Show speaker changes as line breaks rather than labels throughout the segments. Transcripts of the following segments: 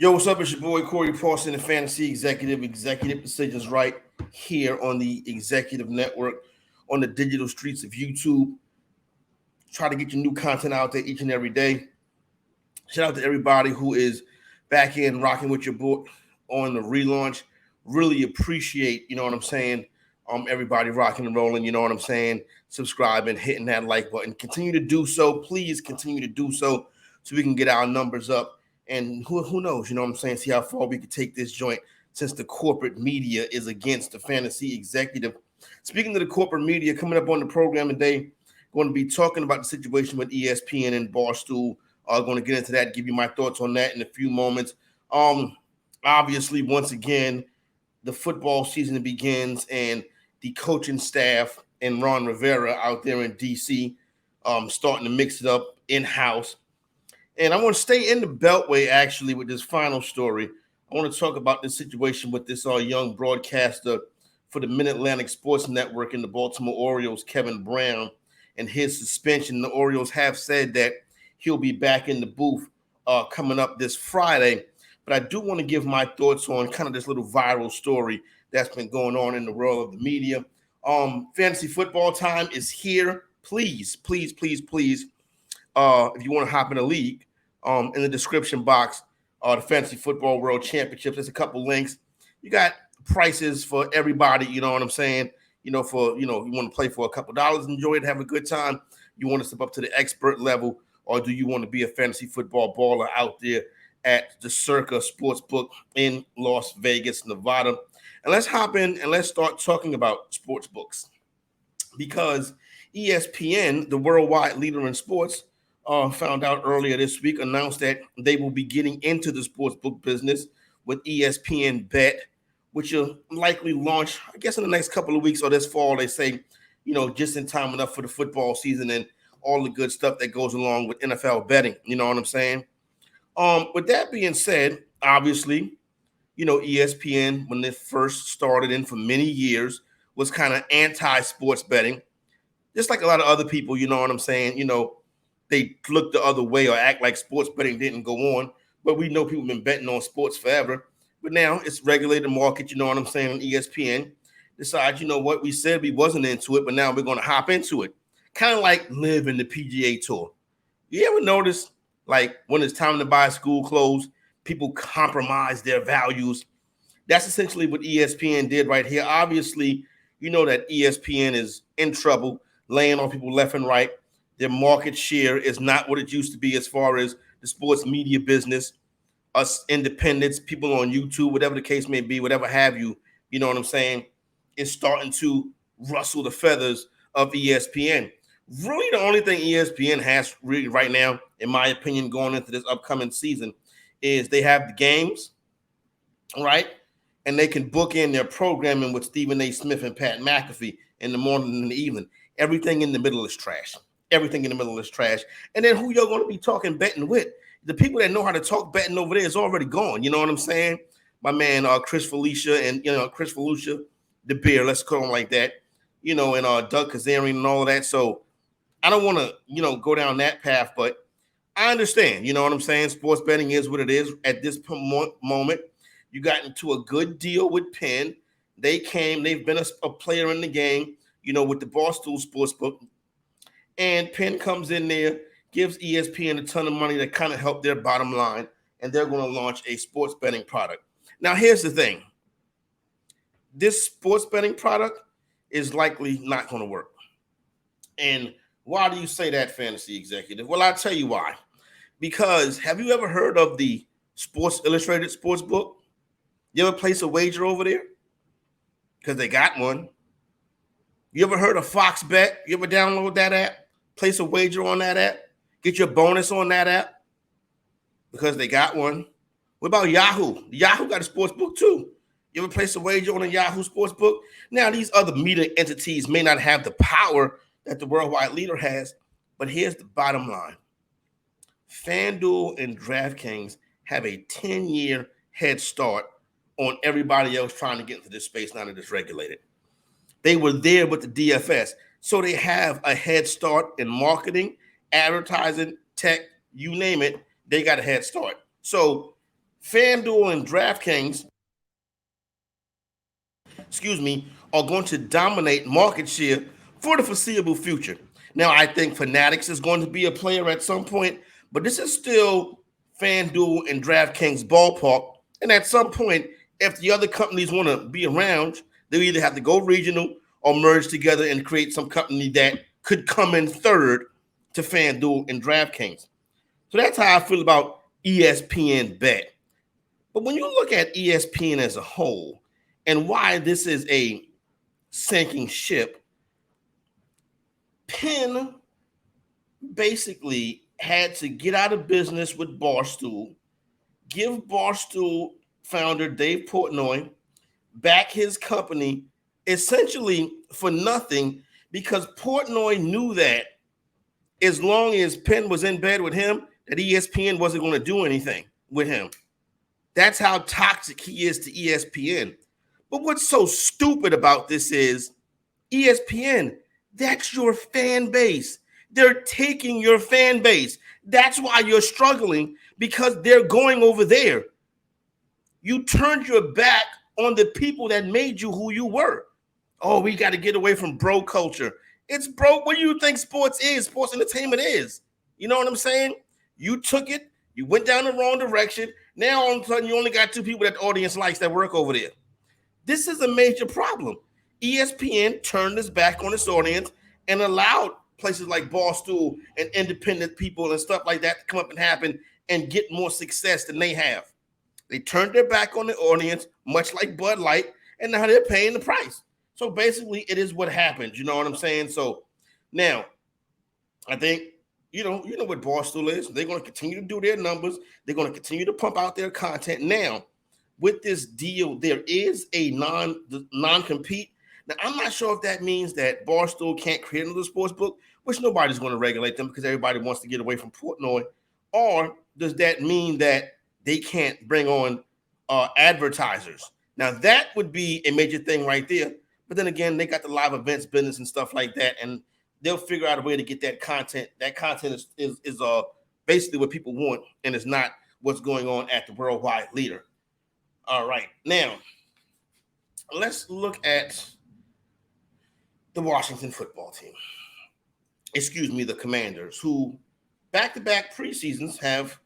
Yo, what's up? It's your boy Corey Parson, the Fantasy Executive Decisions right here on the Executive Network, on the digital streets of YouTube. Try to get your new content out there each and every day. Shout out to everybody who is back in rocking with your boy on the relaunch. Really appreciate, you know what I'm saying? Everybody rocking and rolling, you know what I'm saying? Subscribing, hitting that like button. Continue to do so. Please continue to do so we can get our numbers up. And who knows, you know what I'm saying? See how far we can take this joint since the corporate media is against the fantasy executive. Speaking of the corporate media, coming up on the program today, going to be talking about the situation with ESPN and Barstool. Going to get into that, give you my thoughts on that in a few moments. Obviously, once again, the football season begins, and the coaching staff and Ron Rivera out there in D.C. Starting to mix it up in-house. And I want to stay in the Beltway, actually, with this final story. I want to talk about this situation with this young broadcaster for the Mid-Atlantic Sports Network and the Baltimore Orioles, Kevin Brown, and his suspension. The Orioles have said that he'll be back in the booth coming up this Friday. But I do want to give my thoughts on kind of this little viral story that's been going on in the world of the media. Fantasy football time is here. Please, please, please, please, if you want to hop in a league, in the description box, the Fantasy Football World Championships, there's a couple links. You got prices for everybody, you know what I'm saying? You know, you want to play for a couple dollars, enjoy it, have a good time. You want to step up to the expert level, or do you want to be a fantasy football baller out there at the Circa Sportsbook in Las Vegas, Nevada? And let's hop in and let's start talking about sports books, because ESPN, the worldwide leader in sports, found out earlier this week, announced that they will be getting into the sportsbook business with ESPN Bet, which will likely launch, I guess, in the next couple of weeks or this fall. They say, you know, just in time enough for the football season and all the good stuff that goes along with NFL betting. You know what I'm saying? With that being said, obviously, you know, ESPN, when it first started in for many years, was kind of anti-sports betting, just like a lot of other people, you know what I'm saying? You know, they look the other way or act like sports betting didn't go on. But we know people have been betting on sports forever. But now it's regulated market, you know what I'm saying, on ESPN. Decides, you know what, we said we wasn't into it, but now we're going to hop into it. Kind of like live in the PGA Tour. You ever notice, like, when it's time to buy school clothes, people compromise their values? That's essentially what ESPN did right here. Obviously, you know that ESPN is in trouble, laying on people left and right. Their market share is not what it used to be as far as the sports media business. Us independents, people on YouTube, whatever the case may be, whatever have you, you know what I'm saying, is starting to rustle the feathers of ESPN. Really, the only thing ESPN has really right now, in my opinion, going into this upcoming season, is they have the games, right? And they can book in their programming with Stephen A. Smith and Pat McAfee in the morning and the evening. Everything in the middle is trash. Everything in the middle is trash. And then who you're going to be talking betting with? The people that know how to talk betting over there is already gone. You know what I'm saying? My man, Chris Felicia, and, you know, Chris Felicia, the beer, let's call him like that, you know, and Doug Kazarian and all of that. So I don't want to, you know, go down that path, but I understand, you know what I'm saying? Sports betting is what it is at this moment. You got into a good deal with Penn. They've been a player in the game, you know, with the Barstool Sportsbook. And Penn comes in there, gives ESPN a ton of money to kind of help their bottom line, and they're going to launch a sports betting product. Now, here's the thing. This sports betting product is likely not going to work. And why do you say that, fantasy executive? Well, I'll tell you why. Because have you ever heard of the Sports Illustrated Sportsbook? You ever place a wager over there? Because they got one. You ever heard of Fox Bet? You ever download that app? Place a wager on that app? Get your bonus on that app? Because they got one. What about Yahoo? Yahoo got a sports book too. You ever place a wager on a Yahoo sports book? Now, these other media entities may not have the power that the worldwide leader has, but here's the bottom line. FanDuel and DraftKings have a 10-year head start on everybody else trying to get into this space now that it's regulated. They were there with the DFS. So they have a head start in marketing, advertising, tech, you name it, they got a head start. So FanDuel and DraftKings, are going to dominate market share for the foreseeable future. Now, I think Fanatics is going to be a player at some point, but this is still FanDuel and DraftKings ballpark. And at some point, if the other companies want to be around, they either have to go regional or merge together and create some company that could come in third to FanDuel and DraftKings. So that's how I feel about ESPN Bet. But when you look at ESPN as a whole and why this is a sinking ship, Penn basically had to get out of business with Barstool, give Barstool founder Dave Portnoy back his company essentially for nothing, because Portnoy knew that as long as Penn was in bed with him, that ESPN wasn't going to do anything with him. That's how toxic he is to ESPN. But what's so stupid about this is ESPN, that's your fan base. They're taking your fan base. That's why you're struggling, because they're going over there. You turned your back on the people that made you who you were. Oh, we got to get away from bro culture. It's bro. What do you think sports is? Sports entertainment is. You know what I'm saying? You took it. You went down the wrong direction. Now, all of a sudden, you only got two people that the audience likes that work over there. This is a major problem. ESPN turned its back on its audience and allowed places like Barstool and independent people and stuff like that to come up and happen and get more success than they have. They turned their back on the audience, much like Bud Light, and now they're paying the price. So basically, it is what happens. You know what I'm saying? So now, I think, you know what Barstool is. They're going to continue to do their numbers. They're going to continue to pump out their content. Now, with this deal, there is a non-compete. Now, I'm not sure if that means that Barstool can't create another sports book, which nobody's going to regulate them because everybody wants to get away from Portnoy. Or does that mean that they can't bring on advertisers? Now, that would be a major thing right there. But then again, they got the live events business and stuff like that, and they'll figure out a way to get that content. That content is basically what people want, and it's not what's going on at the worldwide leader. All right, now let's look at the Washington football team. The Commanders, who back-to-back preseasons have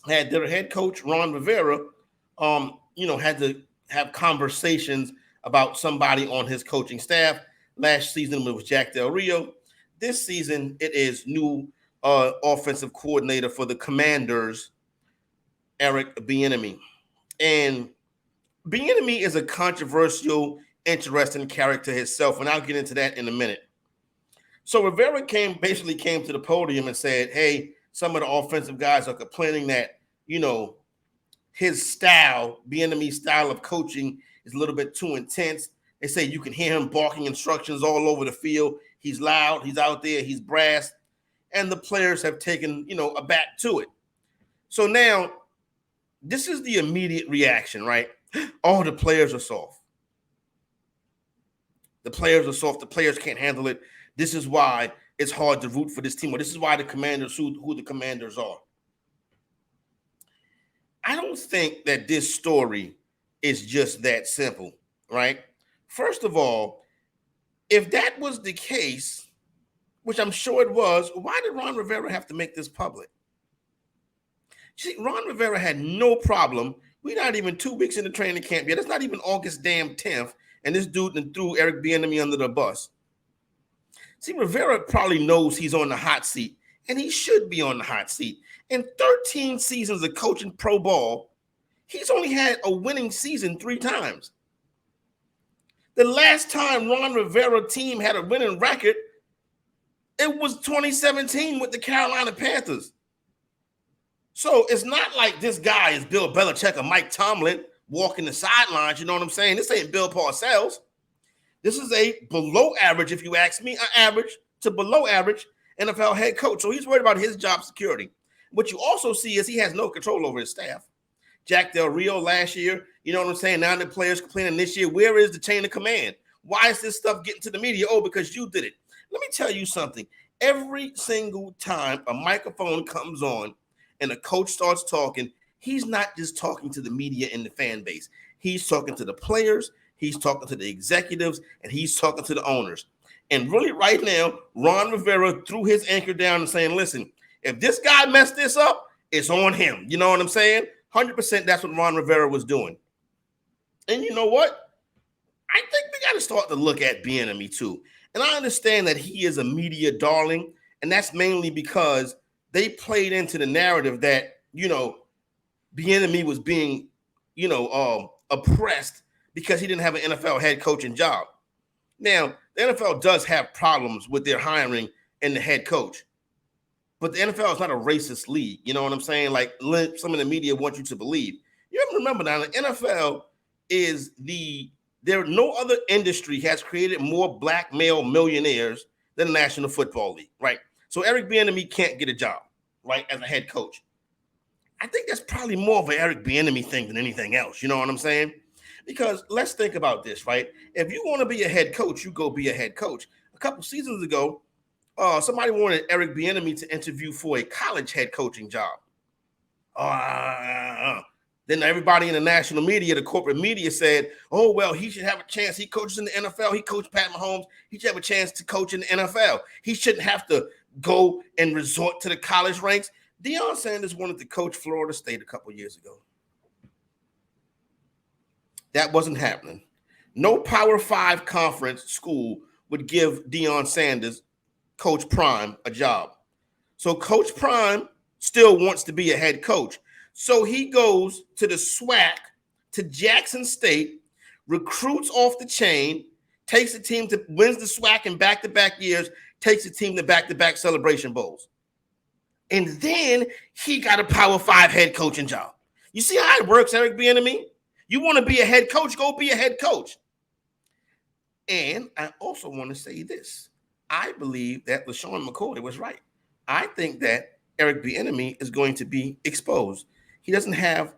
had their head coach Ron Rivera, had to have conversations about somebody on his coaching staff. Last season it was Jack Del Rio. This season it is new offensive coordinator for the Commanders, Eric Bieniemy. And Bieniemy is a controversial, interesting character himself, and I'll get into that in a minute. So Rivera came to the podium and said, hey, some of the offensive guys are complaining that, his style, Bieniemy's style of coaching, is a little bit too intense. They say you can hear him barking instructions all over the field. He's loud. He's out there. He's brass. And the players have taken, a back to it. So now this is the immediate reaction, right? Oh, the players are soft. The players are soft. The players can't handle it. This is why it's hard to root for this team. Or this is why the Commanders, who the Commanders are. I don't think that this story is just that simple, right? First of all, if that was the case, which I'm sure it was, why did Ron Rivera have to make this public? See, Ron Rivera had no problem. We're not even 2 weeks into training camp yet. It's not even August 10th, and this dude threw Eric Bieniemy under the bus. See, Rivera probably knows he's on the hot seat, and he should be on the hot seat. In 13 seasons of coaching pro ball, he's only had a winning season 3 times. The last time Ron Rivera team had a winning record, it was 2017 with the Carolina Panthers. So it's not like this guy is Bill Belichick or Mike Tomlin walking the sidelines. You know what I'm saying? This ain't Bill Parcells. This is a below average, if you ask me, an average to below average NFL head coach. So he's worried about his job security. What you also see is he has no control over his staff. Jack Del Rio last year, you know what I'm saying? Now the players complaining this year, where is the chain of command? Why is this stuff getting to the media? Oh, because you did it. Let me tell you something. Every single time a microphone comes on and a coach starts talking, he's not just talking to the media and the fan base. He's talking to the players, he's talking to the executives, and he's talking to the owners. And really right now, Ron Rivera threw his anchor down and saying, listen, if this guy messed this up, it's on him. You know what I'm saying? 100% that's what Ron Rivera was doing. And you know what? I think we got to start to look at Bieniemy too. And I understand that he is a media darling, and that's mainly because they played into the narrative that, Bieniemy was being, oppressed because he didn't have an NFL head coaching job. Now, the NFL does have problems with their hiring and the head coach, but the NFL is not a racist league. You know what I'm saying? Like some of the media want you to believe. You have to remember now, the NFL is no other industry has created more black male millionaires than the National Football League, right? So Eric Bieniemy can't get a job, right, as a head coach. I think that's probably more of an Eric Bieniemy thing than anything else. You know what I'm saying? Because let's think about this, right? If you want to be a head coach, you go be a head coach. A couple seasons ago, somebody wanted Eric Bieniemy to interview for a college head coaching job. Then everybody in the national media, the corporate media said, oh, well, he should have a chance. He coaches in the NFL. He coached Pat Mahomes. He should have a chance to coach in the NFL. He shouldn't have to go and resort to the college ranks. Deion Sanders wanted to coach Florida State a couple years ago. That wasn't happening. No Power 5 conference school would give Deion Sanders, Coach Prime, a job. So Coach Prime still wants to be a head coach. So he goes to the SWAC, to Jackson State, recruits off the chain, takes the team to wins the SWAC in back-to-back years, takes the team to back-to-back Celebration Bowls. And then he got a Power 5 head coaching job. You see how it works, Eric Bieniemy? You want to be a head coach, go be a head coach. And I also want to say this. I believe that LeSean McCoy was right. I think that Eric Bieniemy is going to be exposed. He doesn't have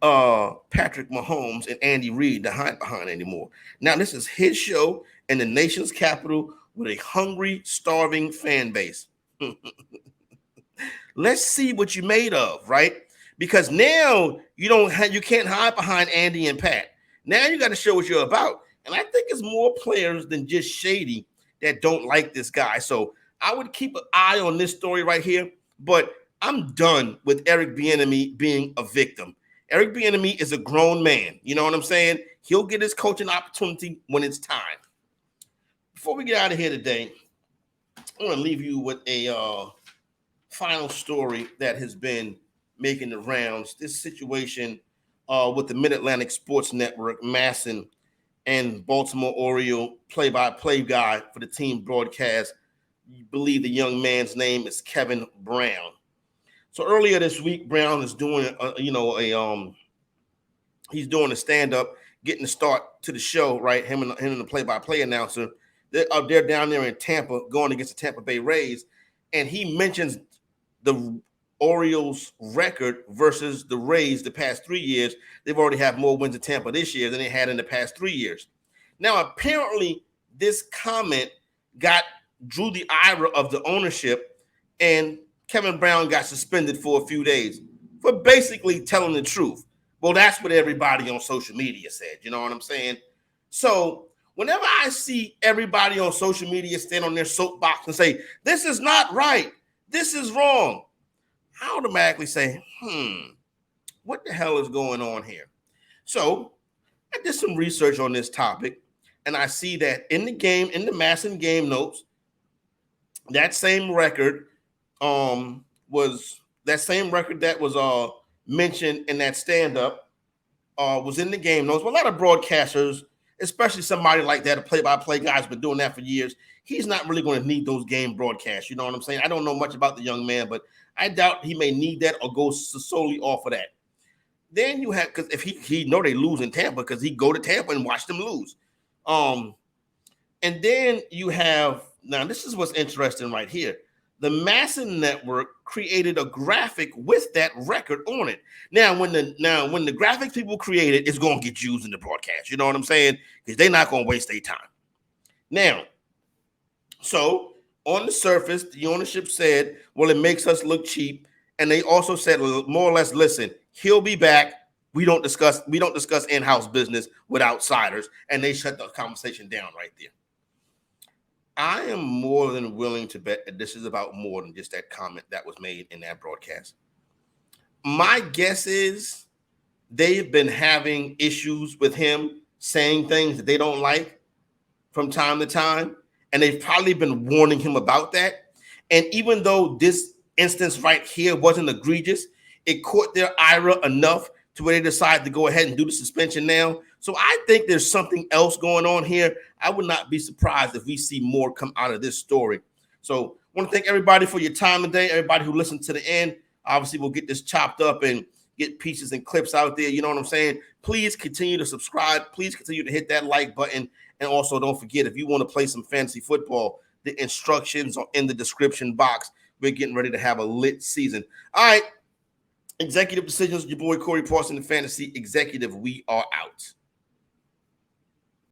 Patrick Mahomes and Andy Reid to hide behind anymore. Now, this is his show in the nation's capital with a hungry, starving fan base. Let's see what you're made of, right? Because now you can't hide behind Andy and Pat. Now you got to show what you're about. And I think it's more players than just shady that don't like this guy. So I would keep an eye on this story right here. But I'm done with Eric Bieniemy being a victim. Eric Bieniemy is a grown man. You know what I'm saying? He'll get his coaching opportunity when it's time. Before we get out of here today, I want to leave you with a final story that has been making the rounds. This situation with the Mid-Atlantic Sports Network, Masson and Baltimore Oriole play-by-play guy for the team broadcast. You believe the young man's name is Kevin Brown. So earlier this week, Brown is doing he's doing a stand-up, getting the start to the show, right? Him and the play-by-play announcer. They're down there in Tampa going against the Tampa Bay Rays, and he mentions the Orioles record versus the Rays the past 3 years. They've already had more wins in Tampa this year than they had in the past 3 years. Now, apparently, this comment drew the ire of the ownership, and Kevin Brown got suspended for a few days for basically telling the truth. Well, that's what everybody on social media said. You know what I'm saying? So whenever I see everybody on social media stand on their soapbox and say, this is not right, this is wrong, I automatically say, what the hell is going on here? So I did some research on this topic, and I see that in the Masson game notes, that same record was mentioned in that stand-up was in the game notes. But a lot of broadcasters, especially somebody like that, a play-by-play guy's been doing that for years, he's not really going to need those game broadcasts. You know what I'm saying? I don't know much about the young man, but I doubt he may need that or go solely off of that. Then you have, because if he know they lose in Tampa, because he go to Tampa and watch them lose. And then you have, now this is what's interesting right here. The Masson Network created a graphic with that record on it. Now, when the graphics people create it, it's going to get used in the broadcast. You know what I'm saying? Because they're not going to waste their time. Now, so on the surface, the ownership said, well, it makes us look cheap. And they also said more or less, listen, He'll be back. We don't discuss in-house business with outsiders, and they shut the conversation down right there. I am more than willing to bet that this is about more than just that comment that was made in that broadcast. My guess is they've been having issues with him saying things that they don't like from time to time, and they've probably been warning him about that. And even though this instance right here wasn't egregious, it caught their ire enough to where they decided to go ahead and do the suspension now. So I think there's something else going on here. I would not be surprised if we see more come out of this story. So I want to thank everybody for your time today, everybody who listened to the end. Obviously, we'll get this chopped up and get pieces and clips out there. You know what I'm saying? Please continue to subscribe. Please continue to hit that like button. And also don't forget, if you want to play some fantasy football, the instructions are in the description box. We're getting ready to have a lit season. All right. Executive Decisions, your boy Corey Parson, the Fantasy Executive. We are out.